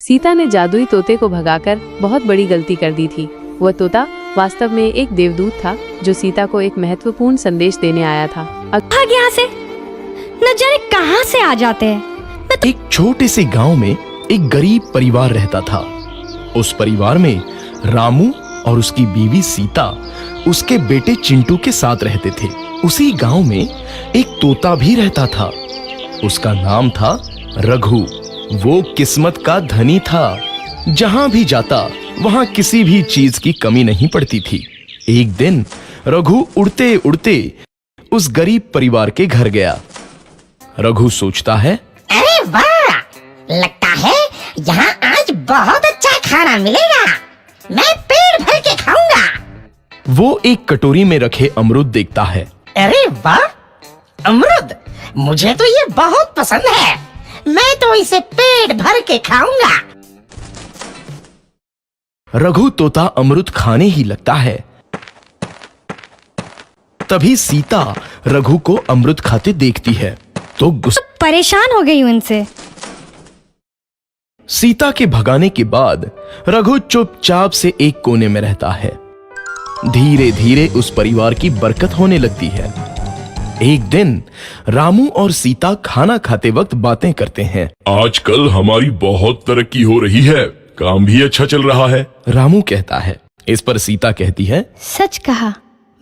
सीता ने जादुई तोते को भगाकर बहुत बड़ी गलती कर दी थी। वह तोता वास्तव में एक देवदूत था जो सीता को एक महत्वपूर्ण संदेश देने आया था। भाग यहाँ से, न जाने कहाँ से आ जाते हैं। एक छोटे से गांव में एक गरीब परिवार रहता था। उस परिवार में रामू और उसकी बीवी सीता उसके बेटे चिंटू के साथ रहते थे। उसी गांव में एक तोता भी रहता था। उसका नाम था रघु। वो किस्मत का धनी था। जहां भी जाता वहां किसी भी चीज की कमी नहीं पड़ती थी। एक दिन रघु उड़ते उड़ते उस गरीब परिवार के घर गया। रघु सोचता है, अरे वाह, लगता है यहाँ आज बहुत अच्छा खाना मिलेगा। मैं पेट भर के खाऊंगा। वो एक कटोरी में रखे अमरूद देखता है। अरे वाह, अमरूद, मुझे तो ये बहुत पसंद है। मैं तो इसे पेट भर के खाऊंगा। रघु तोता अमरूद खाने ही लगता है। तभी सीता रघु को अमरूद खाते देखती है तो परेशान हो गई उनसे। सीता के भगाने के बाद रघु चुपचाप से एक कोने में रहता है। धीरे धीरे उस परिवार की बरकत होने लगती है। एक दिन रामू और सीता खाना खाते वक्त बातें करते हैं। आजकल हमारी बहुत तरक्की हो रही है, काम भी अच्छा चल रहा है। रामू कहता है। इस पर सीता कहती है, सच कहा,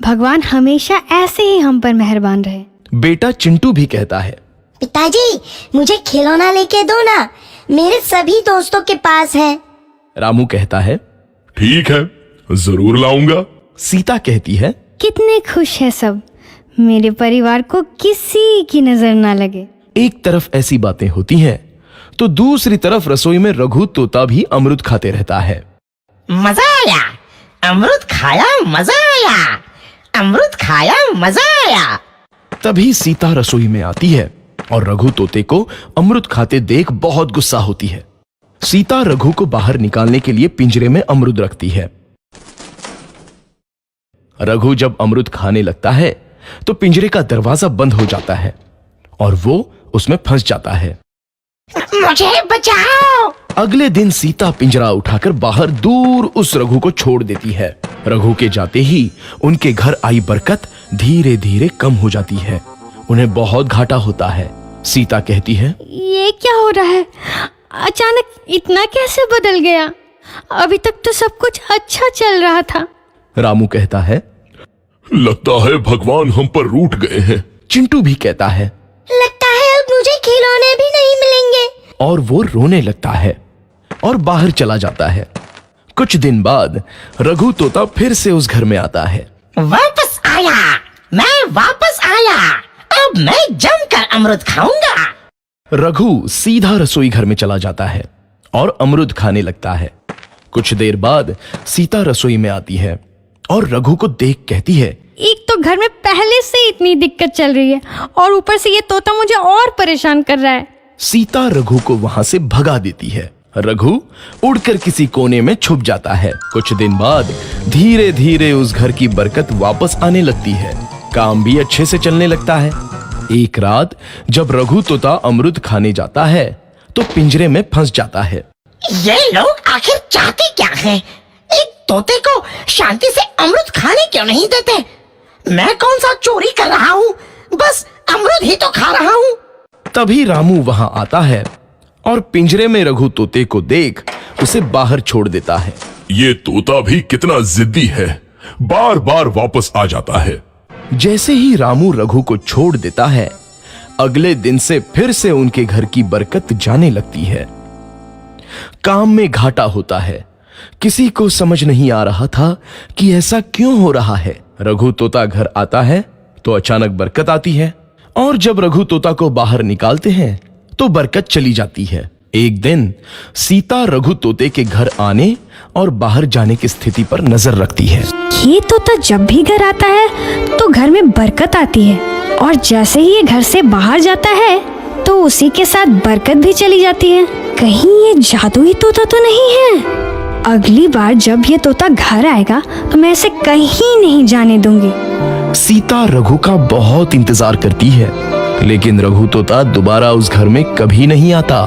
भगवान हमेशा ऐसे ही हम पर मेहरबान रहे। बेटा चिंटू भी कहता है, पिताजी, मुझे खिलौना लेके दो ना, मेरे सभी दोस्तों के पास है। रामू कहता है, ठीक है, जरूर लाऊंगा। सीता कहती है, कितने खुश है सब, मेरे परिवार को किसी की नजर ना लगे। एक तरफ ऐसी बातें होती हैं तो दूसरी तरफ रसोई में रघु तोता भी अमरूद खाते रहता है। मजा आया, अमरूद खाया, मजा आया, अमरूद खाया, मजा आया। तभी सीता रसोई में आती है और रघु तोते को अमरूद खाते देख बहुत गुस्सा होती है। सीता रघु को बाहर निकालने के लिए पिंजरे में अमरूद रखती है। रघु जब अमरूद खाने लगता है तो पिंजरे का दरवाजा बंद हो जाता है और वो उसमें फंस जाता है। मुझे बचाओ। अगले दिन सीता पिंजरा उठाकर बाहर दूर उस रघु को छोड़ देती है। रघु के जाते ही उनके घर आई बरकत धीरे धीरे कम हो जाती है। उन्हें बहुत घाटा होता है। सीता कहती है, ये क्या हो रहा है, अचानक इतना कैसे बदल गया, अभी तक तो सब कुछ अच्छा चल रहा था। रामू कहता है, लगता है भगवान हम पर रूठ गए हैं। चिंटू भी कहता है, लगता है अब मुझे खिलौने भी नहीं मिलेंगे। और वो रोने लगता है और बाहर चला जाता है। कुछ दिन बाद रघु तोता फिर से उस घर में आता है। वापस आया, मैं वापस आया, अब मैं जमकर अमरूद खाऊंगा। रघु सीधा रसोई घर में चला जाता है और अमरूद खाने लगता है। कुछ देर बाद सीता रसोई में आती है और रघु को देख कहती है, एक तो घर में पहले से इतनी दिक्कत चल रही है और ऊपर से ये तोता मुझे और परेशान कर रहा है। सीता रघु को वहां से भगा देती है। रघु उड़कर किसी कोने में छुप जाता है। कुछ दिन बाद धीरे धीरे उस घर की बरकत वापस आने लगती है। काम भी अच्छे से चलने लगता है। एक रात जब रघु तोता अमरूद खाने जाता है तो पिंजरे में फंस जाता है। ये लोग आखिर चाहते क्या हैं? एक तोते को शांति से अमरूद खाने क्यों नहीं देते? मैं कौन सा चोरी कर रहा हूँ? बस अमरूद ही तो खा रहा हूँ। तभी रामू वहां आता है और पिंजरे में रघु तोते को देख उसे बाहर छोड़ देता है। ये तोता भी कितना जिद्दी है, बार बार वापस आ जाता है। जैसे ही रामू रघु को छोड़ देता है, अगले दिन से फिर से उनके घर की बरकत जाने लगती है। काम में घाटा होता है। किसी को समझ नहीं आ रहा था कि ऐसा क्यों हो रहा है। रघु तोता घर आता है तो अचानक बरकत आती है और जब रघु तोता को बाहर निकालते हैं तो बरकत चली जाती है। एक दिन सीता रघु तोते के घर आने और बाहर जाने की स्थिति पर नजर रखती है। ये तोता जब भी घर आता है तो घर में बरकत आती है और जैसे ही ये घर से बाहर जाता है तो उसी के साथ बरकत भी चली जाती है। कहीं ये जादुई तोता तो नहीं है? अगली बार जब ये तोता घर आएगा तो मैं इसे कहीं नहीं जाने दूंगी। सीता रघु का बहुत इंतजार करती है लेकिन रघु तोता दोबारा उस घर में कभी नहीं आता।